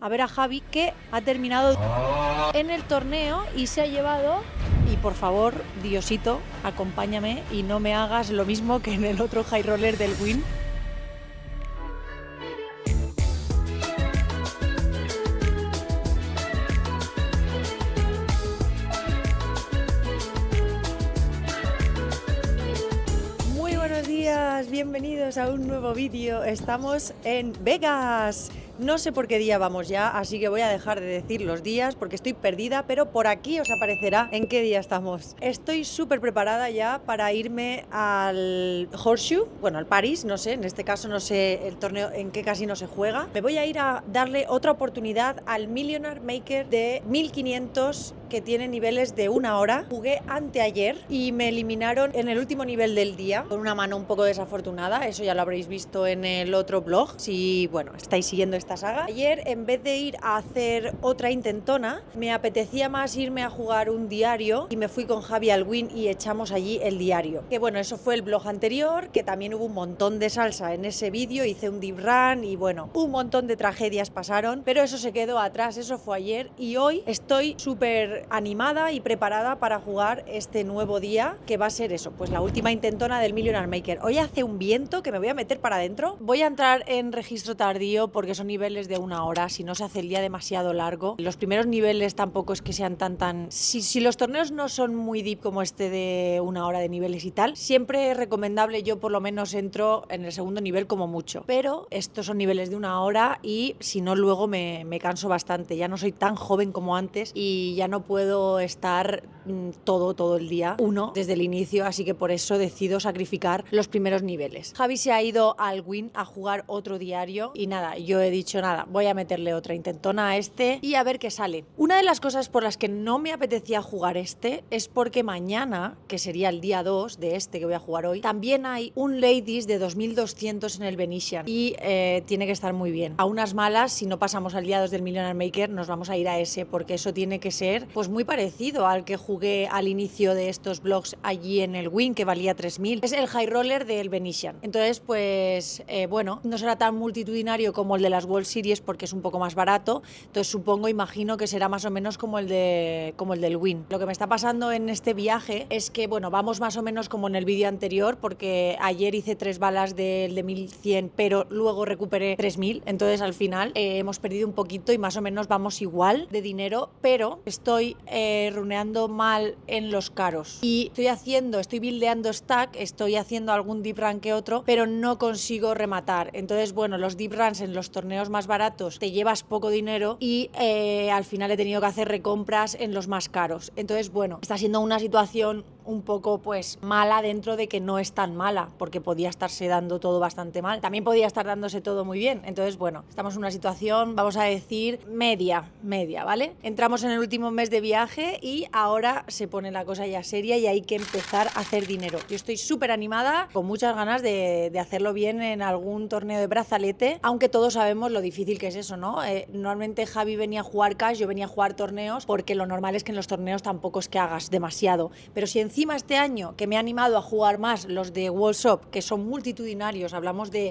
a ver a Javi, que ha terminado en el torneo y se ha llevado... Y por favor, Diosito, acompáñame y no me hagas lo mismo que en el otro high roller del Win. Muy buenos días, bienvenidos a un nuevo vídeo. Estamos en Vegas. No sé por qué día vamos ya, así que voy a dejar de decir los días porque estoy perdida, pero por aquí os aparecerá en qué día estamos. Estoy súper preparada ya para irme al Horseshoe, bueno, al Paris, no sé, en este caso no sé el torneo en qué casino se juega. Me voy a ir a darle otra oportunidad al Millionaire Maker de 1500 que tiene niveles de 1 hora. Jugué anteayer y me eliminaron en el último nivel del día con una mano un poco desafortunada, eso ya lo habréis visto en el otro blog, si, bueno, estáis siguiendo esta saga. Ayer, en vez de ir a hacer otra intentona, me apetecía más irme a jugar un diario y me fui con Javi al Win y echamos allí el diario. Que bueno, eso fue el blog anterior, que también hubo un montón de salsa en ese vídeo, hice un deep run y bueno, un montón de tragedias pasaron, pero eso se quedó atrás, eso fue ayer y hoy estoy súper animada y preparada para jugar este nuevo día, que va a ser eso, pues la última intentona del Millionaire Maker. Hoy hace un viento que me voy a meter para adentro. Voy a entrar en registro tardío porque son niveles de 1 hora, si no se hace el día demasiado largo. Los primeros niveles tampoco es que sean tan... Si los torneos no son muy deep como este de 1 hora de niveles y tal, siempre es recomendable, yo por lo menos entro en el segundo nivel como mucho. Pero estos son niveles de 1 hora y si no luego me canso bastante. Ya no soy tan joven como antes y ya no puedo estar todo el día desde el inicio, así que por eso decido sacrificar los primeros niveles. Javi se ha ido al Win a jugar otro diario y nada, yo he dicho nada, voy a meterle otra intentona a este y a ver qué sale. Una de las cosas por las que no me apetecía jugar este es porque mañana, que sería el día 2 de este que voy a jugar hoy, también hay un Ladies de 2200 en el Venetian y tiene que estar muy bien. A unas malas, si no pasamos al día 2 del Millionaire Maker, nos vamos a ir a ese porque eso tiene que ser pues muy parecido al que jugué al inicio de estos vlogs allí en el Win, que valía 3000. Es el high roller del Venetian. Entonces, pues bueno, no será tan multitudinario como el de las World Series porque es un poco más barato. Entonces imagino que será más o menos como el del Win. Lo que me está pasando en este viaje es que, bueno, vamos más o menos como en el vídeo anterior porque ayer hice 3 balas del de 1100, pero luego recuperé 3000. Entonces, al final hemos perdido un poquito y más o menos vamos igual de dinero, pero estoy runeando mal en los caros y estoy buildeando stack, estoy haciendo algún deep run que otro, pero no consigo rematar. Entonces, bueno, los deep runs en los torneos más baratos te llevas poco dinero y al final he tenido que hacer recompras en los más caros. Entonces, bueno, está siendo una situación un poco pues mala dentro de que no es tan mala, porque podía estarse dando todo bastante mal, también podía estar dándose todo muy bien. Entonces, bueno, estamos en una situación, vamos a decir, media, ¿vale? Entramos en el último mes de viaje y ahora se pone la cosa ya seria y hay que empezar a hacer dinero. Yo estoy súper animada, con muchas ganas de hacerlo bien en algún torneo de brazalete, aunque todos sabemos lo difícil que es eso, ¿no? Normalmente Javi venía a jugar cash, yo venía a jugar torneos, porque lo normal es que en los torneos tampoco es que hagas demasiado, pero si encima este año, que me ha animado a jugar más los de World Shop, que son multitudinarios,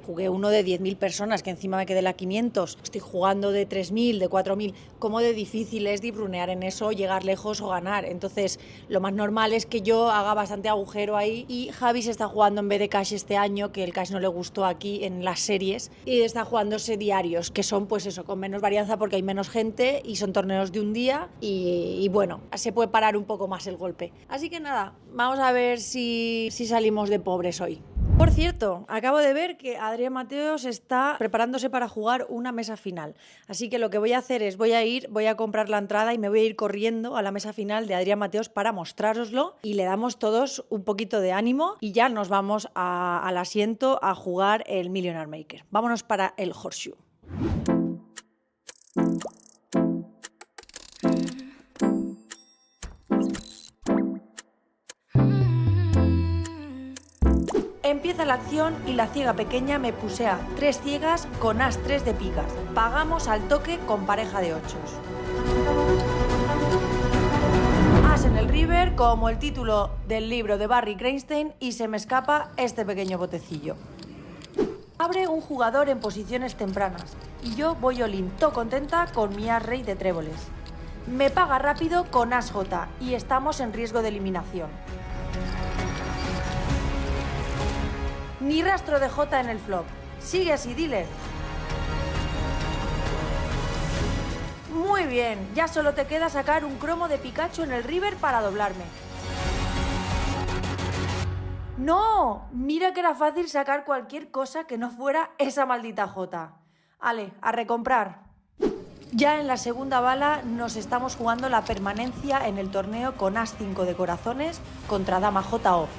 jugué uno de 10.000 personas, que encima me quedé la 500, estoy jugando de 3.000, de 4.000, cómo de difícil es dibrunear en eso, llegar lejos o ganar. Entonces, lo más normal es que yo haga bastante agujero ahí y Javi se está jugando en vez de cash este año, que el cash no le gustó aquí en las series, y está jugándose diarios, que son pues eso, con menos varianza porque hay menos gente y son torneos de un día y bueno, se puede parar un poco más el golpe. Así que nada, vamos a ver si salimos de pobres hoy. Por cierto, acabo de ver que Adrián Mateos está preparándose para jugar una mesa final. Así que lo que voy a hacer es voy a comprar la entrada y me voy a ir corriendo a la mesa final de Adrián Mateos para mostrároslo y le damos todos un poquito de ánimo y ya nos vamos al asiento a jugar el Millionaire Maker. Vámonos para el Horseshoe. Empieza la acción y la ciega pequeña me pusea 3 ciegas con as 3 de picas. Pagamos al toque con pareja de 8. As en el river, como el título del libro de Barry Greenstein, y se me escapa este pequeño botecillo. Abre un jugador en posiciones tempranas y yo voy all-in, to contenta con mi as rey de tréboles. Me paga rápido con as J y estamos en riesgo de eliminación. Ni rastro de J en el flop. Sigue así, dealer. Muy bien, ya solo te queda sacar un cromo de Pikachu en el river para doblarme. ¡No! Mira que era fácil sacar cualquier cosa que no fuera esa maldita J. Ale, a recomprar. Ya en la segunda bala nos estamos jugando la permanencia en el torneo con as 5 de corazones contra dama J off.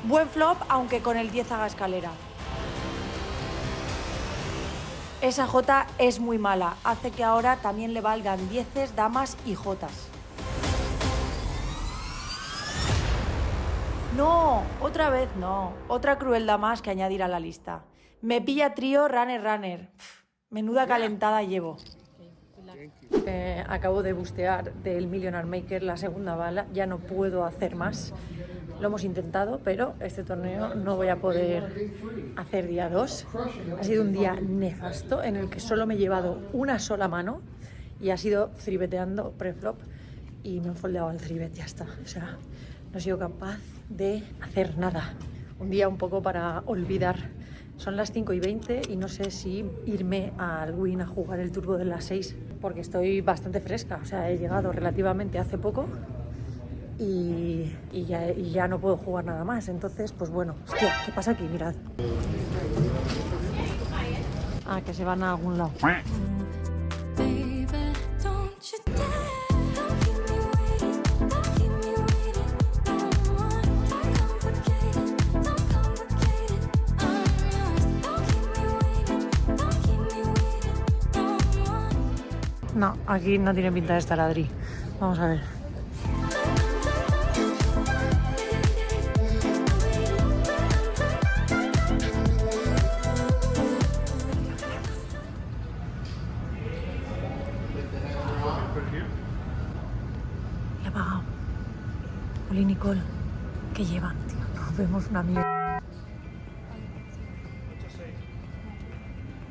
Buen flop, aunque con el 10 haga escalera. Esa J es muy mala, hace que ahora también le valgan 10, damas y Jotas. No, otra vez no. Otra crueldad más que añadir a la lista. Me pilla trío runner. Menuda calentada llevo. Acabo de bustear del Millionaire Maker la segunda bala, ya no puedo hacer más. Lo hemos intentado, pero este torneo no voy a poder hacer día 2. Ha sido un día nefasto en el que solo me he llevado una sola mano y ha sido threebeteando preflop y me he foldeado al threebet, ya está. O sea, no he sido capaz de hacer nada. Un día un poco para olvidar. Son las 5:20 y no sé si irme al Win a jugar el turbo de las 6 porque estoy bastante fresca. O sea, he llegado relativamente hace poco y ya no puedo jugar nada más. Entonces, pues bueno, hostia, ¿qué pasa aquí? Mirad. Ah, que se van a algún lado. No, aquí no tiene pinta de estar Adri. Vamos a ver. Le he pagado. Oli, Nicole. ¿Qué llevan, tío? Nos vemos una mierda. 8-6.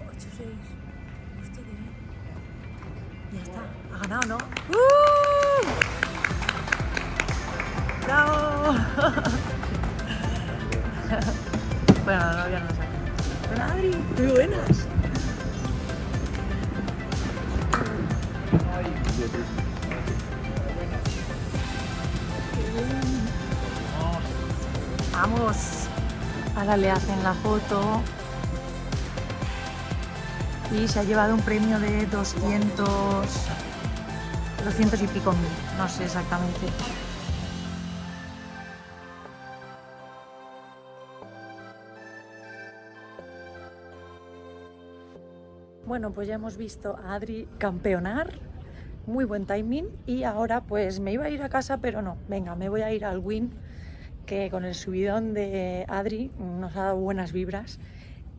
Hostia, qué bien. Ya está, ha ganado, ¿no? ¡Bravo! Bueno, la novia no sabe. Hola, Adri, muy buenas. Vamos. Ahora le hacen la foto. Y se ha llevado un premio de 200 y pico mil, no sé exactamente. Bueno, pues ya hemos visto a Adri campeonar, muy buen timing, y ahora pues me iba a ir a casa, pero no, venga, me voy a ir al Win, que con el subidón de Adri nos ha dado buenas vibras.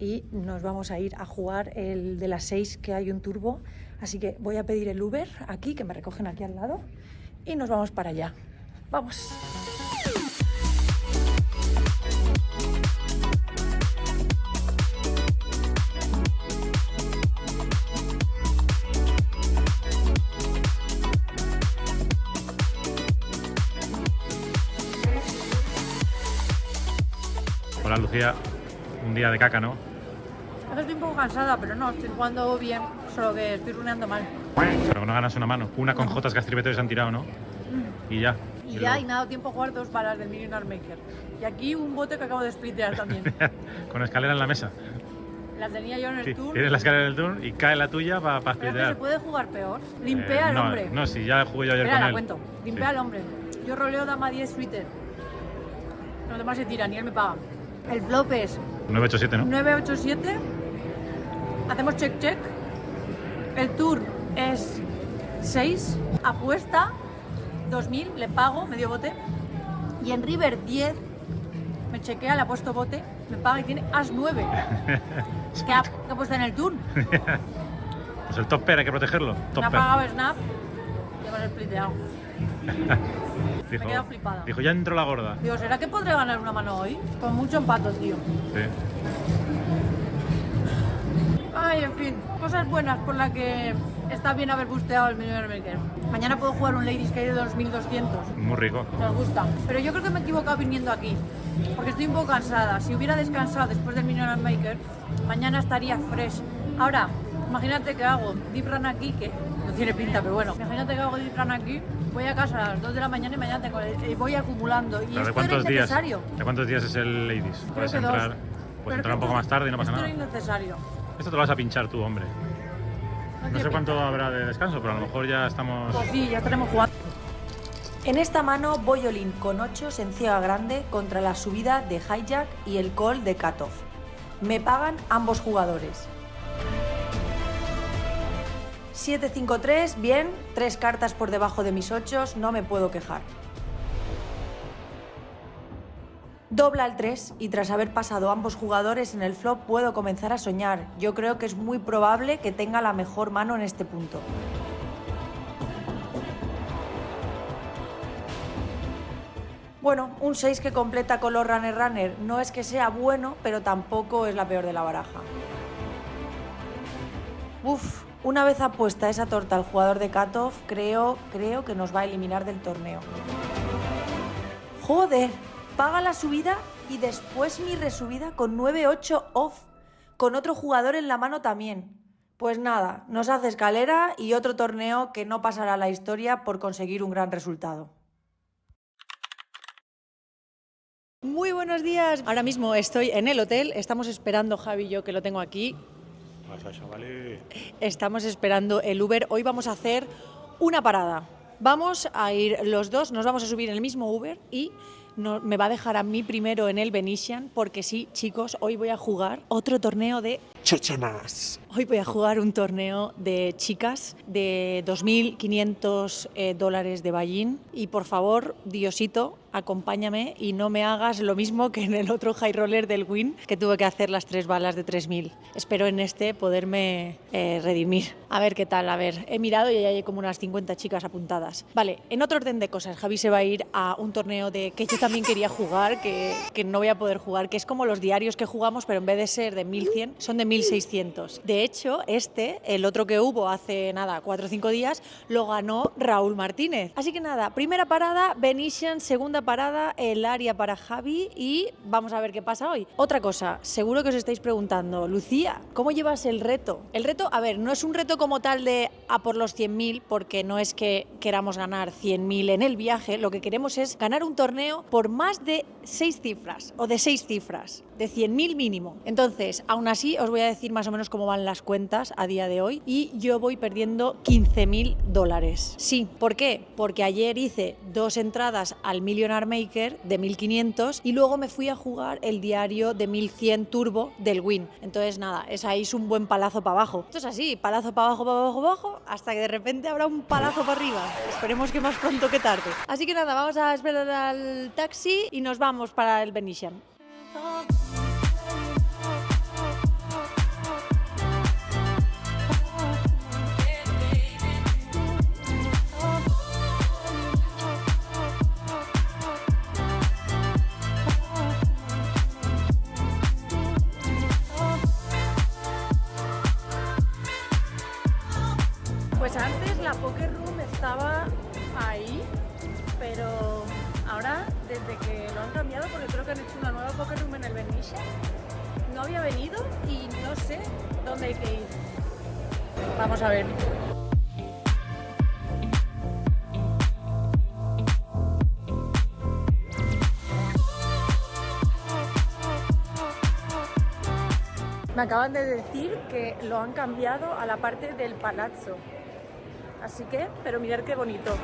Y nos vamos a ir a jugar el de las 6, que hay un turbo. Así que voy a pedir el Uber aquí, que me recogen aquí al lado, y nos vamos para allá. ¡Vamos! Hola, Lucía. Un día de caca, ¿no? Estoy un poco cansada, pero no, estoy jugando bien, solo que estoy runeando mal. Pero no ganas una mano. Una con Jotas que a Stribete se han tirado, ¿no? Y ya. Y ya, y me ha dado tiempo a jugar 2 balas del Millionaire Maker. Y aquí un bote que acabo de splitear también. Con escalera en la mesa. La tenía yo en el Sí, tour. tienes la escalera en el turn y cae la tuya para Pero es que splitear. se puede jugar peor. Limpea al no, hombre. No, si ya jugué yo ayer Espera, con la él. cuento. Limpea Sí. al hombre. Yo roleo dama 10 suited. Los demás se tiran y él me paga. El flop es 987, ¿no? 987. Hacemos check. El tour es 6. Apuesta 2000, le pago medio bote. Y en river 10 me chequea, le ha puesto bote, me paga y tiene as 9. ¿Qué ha puesto en el tour? Pues el top pair hay que protegerlo. Top Me ha pair. pagado snap y hemos spliteado. Me he quedado flipada. Dijo, ya entró la gorda. Digo, ¿será que podré ganar una mano hoy? Con mucho empato, tío. Sí. Ay, en fin, cosas buenas por las que está bien haber busteado el Millionaire Maker. Mañana puedo jugar un Ladies Cage de 2200. Muy rico. Nos gusta. Pero yo creo que me he equivocado viniendo aquí. Porque estoy un poco cansada. Si hubiera descansado después del Millionaire Maker, mañana estaría fresh. Ahora, imagínate que hago deep run aquí, que no tiene pinta, pero bueno. Imagínate que hago deep run aquí, voy a casa a las 2 de la mañana y mañana voy acumulando. Y ¿Pero de esto era cuántos días? innecesario. ¿De cuántos días es el Ladies? Puedes que entrar, dos. puedes entrar un poco más tarde y no pasa Esto nada. era innecesario. Esto te lo vas a pinchar tú, hombre. No sé cuánto habrá de descanso, pero a lo mejor ya estamos... Pues sí, ya estaremos jugando. En esta mano voy all-in con 8 en ciega grande contra la subida de Hijack y el call de Cutoff. Me pagan ambos jugadores. 7-5-3, bien, 3 cartas por debajo de mis 8, no me puedo quejar. Dobla el 3 y tras haber pasado ambos jugadores en el flop puedo comenzar a soñar. Yo creo que es muy probable que tenga la mejor mano en este punto. Bueno, un 6 que completa color runner runner no es que sea bueno, pero tampoco es la peor de la baraja. Uf, una vez apuesta esa torta al jugador de Cutoff, creo que nos va a eliminar del torneo. ¡Joder! Paga la subida y después mi resubida con 9-8 off, con otro jugador en la mano también. Pues nada, nos hace escalera y otro torneo que no pasará a la historia por conseguir un gran resultado. Muy buenos días. Ahora mismo estoy en el hotel. Estamos esperando, Javi y yo, que lo tengo aquí. Estamos esperando el Uber. Hoy vamos a hacer una parada. Vamos a ir los dos, nos vamos a subir en el mismo Uber y me va a dejar a mí primero en el Venetian, porque sí, chicos, hoy voy a jugar otro torneo de chochonas. Hoy voy a jugar un torneo de chicas de $2.500 de Ballín y por favor, Diosito, acompáñame y no me hagas lo mismo que en el otro high roller del Win, que tuve que hacer las 3 balas de 3.000. Espero en este poderme redimir. A ver qué tal, a ver. He mirado y ya hay como unas 50 chicas apuntadas. Vale, en otro orden de cosas, Javi se va a ir a un torneo de que yo también quería jugar, que no voy a poder jugar, que es como los diarios que jugamos, pero en vez de ser de 1.100, son de 1.600. De hecho, el otro que hubo hace nada, 4 o 5 días, lo ganó Raúl Martínez. Así que nada, primera parada, Venetian, segunda parada, el área para Javi y vamos a ver qué pasa hoy. Otra cosa, seguro que os estáis preguntando, Lucía, ¿cómo llevas el reto? El reto, a ver, no es un reto como tal de a por los 100.000, porque no es que queramos ganar 100.000 en el viaje, lo que queremos es ganar un torneo por más de 6 cifras o de 6 cifras, de 100.000 mínimo. Entonces, aún así, os voy a decir más o menos cómo van las cuentas a día de hoy y yo voy perdiendo $15.000. Sí, ¿por qué? Porque ayer hice 2 entradas al Millionaire Maker de 1.500 y luego me fui a jugar el diario de 1.100 turbo del Win. Entonces nada, ahí es un buen palazo para abajo. Esto es así, palazo para abajo, para abajo, para abajo, hasta que de repente habrá un palazo para arriba. Esperemos que más pronto que tarde. Así que nada, vamos a esperar al taxi y nos vamos para el Venetian. Pues antes la Poker Room estaba ahí, pero ahora desde que lo han cambiado, porque creo que han hecho una nueva Poker Room en el Venetian, no había venido y no sé dónde hay que ir. Vamos a ver. Me acaban de decir que lo han cambiado a la parte del palazzo. Así que, pero mirad qué bonito.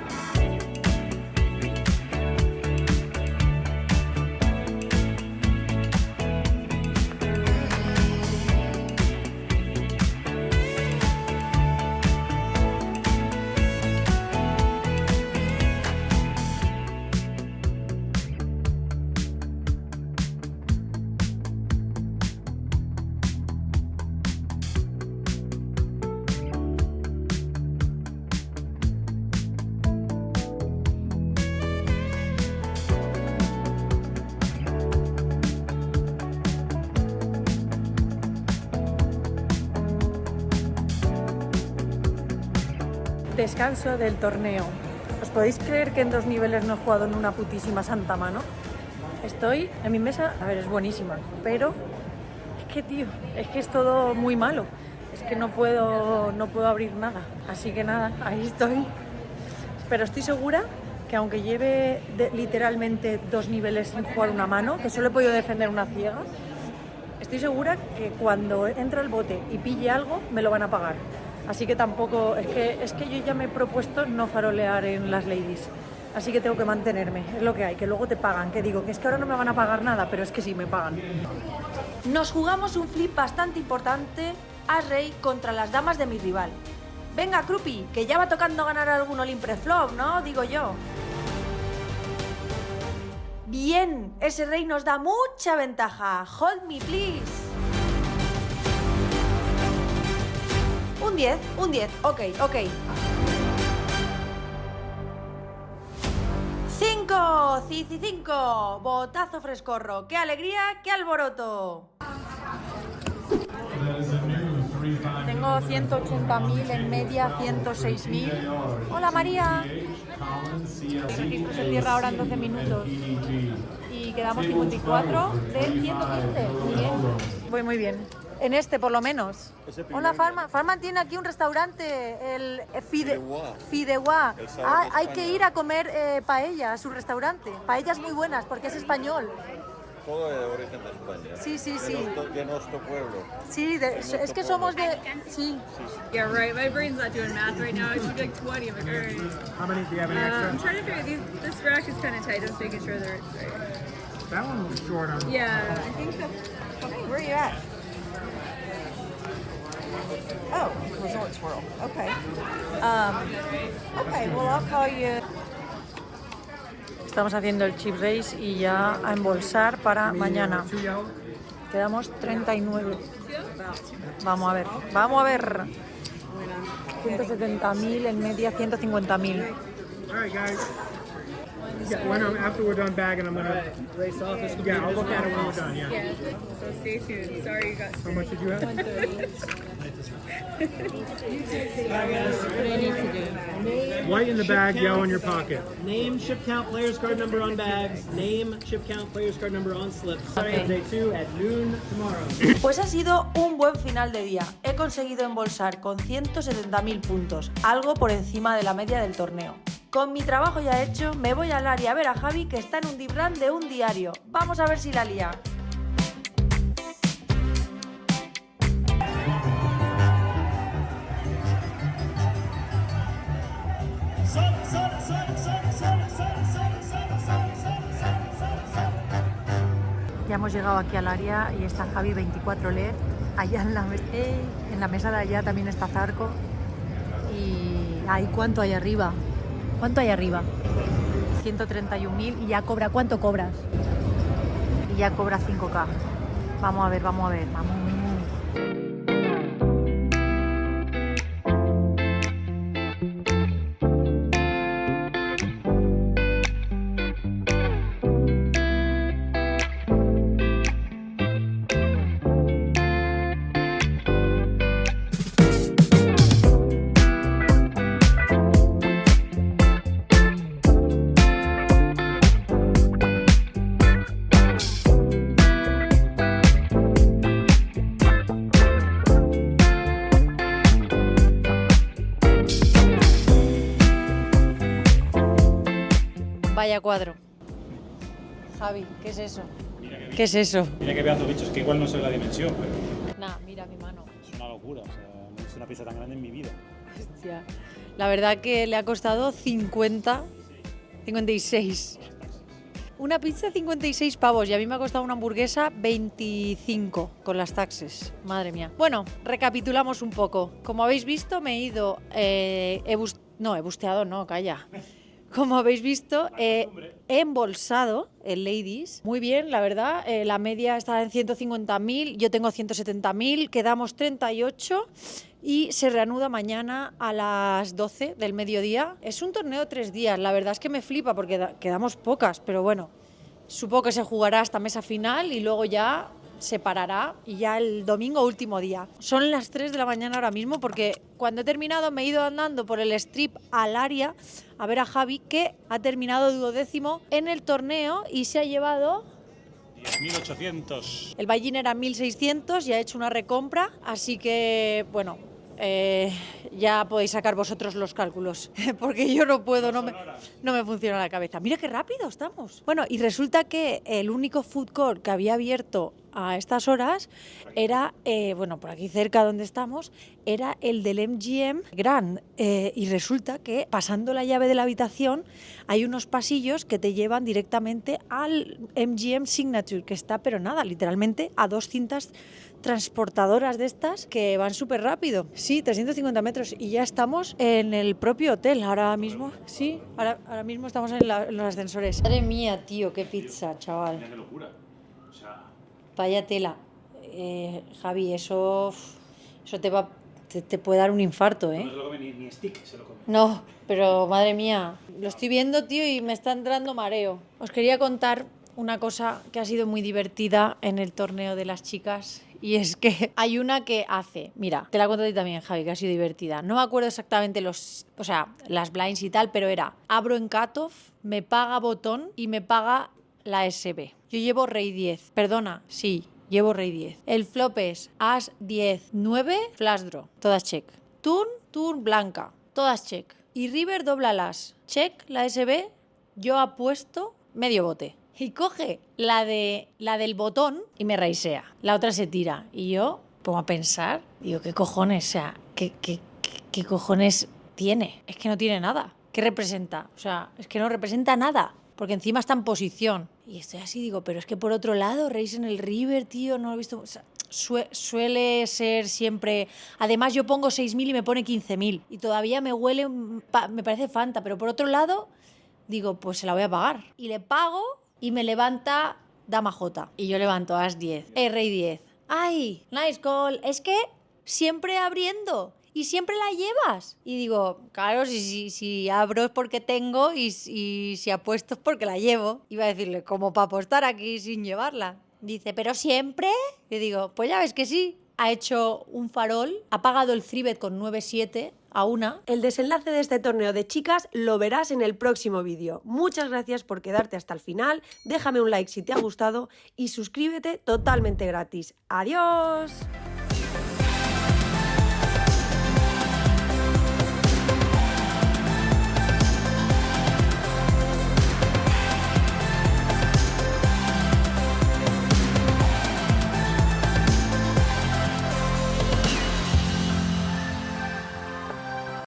descanso del torneo. ¿Os podéis creer que en 2 niveles no he jugado en una putísima santa mano? Estoy en mi mesa, a ver, es buenísima, pero es que, tío, es que es todo muy malo. Es que no puedo abrir nada. Así que nada, ahí estoy. Pero estoy segura que aunque lleve literalmente 2 niveles sin jugar una mano, que solo he podido defender una ciega, estoy segura que cuando entre al bote y pille algo, me lo van a pagar. Así que tampoco, es que yo ya me he propuesto no farolear en las ladies. Así que tengo que mantenerme, es lo que hay, que luego te pagan. Que digo, que es que ahora no me van a pagar nada, pero es que sí, me pagan. Nos jugamos un flip bastante importante, as-rey contra las damas de mi rival. Venga, Krupi, que ya va tocando ganar algún Olim Preflop, ¿no? Digo yo. Bien, ese rey nos da mucha ventaja. Hold me, please. Un 10, ok. 5, Cici 5, botazo frescorro, qué alegría, qué alboroto. Tengo 180.000 en media, 106.000. Hola María. El registro se cierra ahora en 12 minutos y quedamos 54 de 115. Muy bien. Voy muy bien. En este, por lo menos. Hola, Farman. Farman tiene aquí un restaurante, el Fideuá. Ah, hay que ir a comer paella a su restaurante. Paellas muy buenas, porque es español. Todo de origen de España. Sí. De nuestro pueblo. Sí, es que somos de... Sí. Yeah, right. My brain's not doing math right now. I should be like 20. I'm like, all right. How many do you have in extra? I'm trying to figure this rack is kind of tight. I'm just making sure that it's right. That one was short on. Yeah, I think that's... Where are you at? Oh, Resort Swirl. Okay. Okay, well, I'll call you. Estamos haciendo el chip race y ya a embolsar para mañana. Quedamos 39. Vamos a ver. 170.000 en media, 150.000. All right, guys. Yeah, after we're done bagging, I'm gonna race off. Yeah, I'll look at it when we're done. Yeah. Yeah, so stay tuned. Sorry you got... How much did you have? What do I need to do? White in the bag, yellow in your pocket. Name, ship count, players card number on bags. Name, ship count, players card number on slips. Okay. Day 2 at noon tomorrow. Pues ha sido un buen final de día. He conseguido embolsar con 170.000 puntos, algo por encima de la media del torneo. Con mi trabajo ya hecho, me voy al área a ver a Javi, que está en un deep run de un diario. Vamos a ver si la lía. Ya hemos llegado aquí al área y está Javi 24 LED. Allá en la mesa de allá también está Zarco. Y ahí, ¿cuánto hay arriba? ¿Cuánto hay arriba? 131.000 y ya cobra. ¿Cuánto cobras? Y ya cobra 5K. Vamos a ver. Vamos. Vaya cuadro. Javi, ¿qué es eso? ¿Qué es eso? Mira que pedazo de bichos, que igual no sé la dimensión, pero Nah, mira mi mano. es una locura. O sea, no he visto una pieza tan grande en mi vida. Hostia. La verdad que le ha costado 56. Una pizza 56 pavos y a mí me ha costado una hamburguesa 25 con las taxes. Madre mía. Bueno, recapitulamos un poco. Como habéis visto, me he ido... he busteado, no, calla. Como habéis visto, he embolsado el Ladies. Muy bien, la verdad. La media está en 150.000, yo tengo 170.000, quedamos 38 y se reanuda mañana a las 12 del mediodía. Es un torneo de 3 días, la verdad es que me flipa porque quedamos pocas, pero bueno, supongo que se jugará hasta mesa final y luego ya se parará y ya el domingo último día. Son las 3 de la mañana ahora mismo porque cuando he terminado me he ido andando por el strip al área a ver a Javi, que ha terminado 12º en el torneo y se ha llevado 10.800. el buy-in era 1.600 y ha hecho una recompra, así que bueno, ya podéis sacar vosotros los cálculos, porque yo no puedo, no me funciona la cabeza. Mira qué rápido estamos. Bueno, y resulta que el único food court que había abierto a estas horas era, bueno, por aquí cerca donde estamos, era el del MGM Grand. Y resulta que pasando la llave de la habitación hay unos pasillos que te llevan directamente al MGM Signature, que está, pero nada, literalmente a 2 cintas transportadoras de estas que van súper rápido. Sí, 350 metros y ya estamos en el propio hotel ahora mismo. Sí, ahora mismo estamos en los ascensores. Madre mía, tío, qué pizza, chaval. Qué locura. O sea, Vaya tela. Javi, eso te puede dar un infarto, ¿eh? no se lo come ni stick, se lo come. No, pero madre mía, lo estoy viendo, tío, y me está entrando mareo. Os quería contar una cosa que ha sido muy divertida en el torneo de las chicas, y es que hay una que hace, mira, te la cuento a ti también, Javi, que ha sido divertida. No me acuerdo exactamente las blinds y tal, pero era, abro en cutoff, me paga botón y me paga la SB. Yo llevo rey 10, perdona, sí, llevo rey 10. El flop es as 10, 9, flash draw, todas check. Turn blanca, todas check. Y river dobla las, check, la SB, yo apuesto medio bote. Y coge la del botón y me raisea. La otra se tira. Y yo pongo a pensar, digo, ¿qué cojones? O sea, ¿qué cojones tiene? Es que no tiene nada. ¿Qué representa? O sea, es que no representa nada. Porque encima está en posición. Y estoy así, digo, pero es que por otro lado, raise en el river, tío, no lo he visto. O sea, suele ser siempre. Además, yo pongo 6.000 y me pone 15.000. Y todavía me huele, me parece fanta. Pero por otro lado, digo, pues se la voy a pagar. Y le pago. Y me levanta dama J. Y yo levanto as 10. Rey 10. ¡Ay! Nice call. Es que siempre abriendo. Y siempre la llevas. Y digo, claro, si abro es porque tengo y si apuesto es porque la llevo. Iba a decirle, ¿cómo para apostar aquí sin llevarla? Dice, ¿pero siempre? Y digo, pues ya ves que sí. Ha hecho un farol, ha pagado el 3-bet con 9-7 a una. El desenlace de este torneo de chicas lo verás en el próximo vídeo. Muchas gracias por quedarte hasta el final, déjame un like si te ha gustado y suscríbete totalmente gratis. ¡Adiós!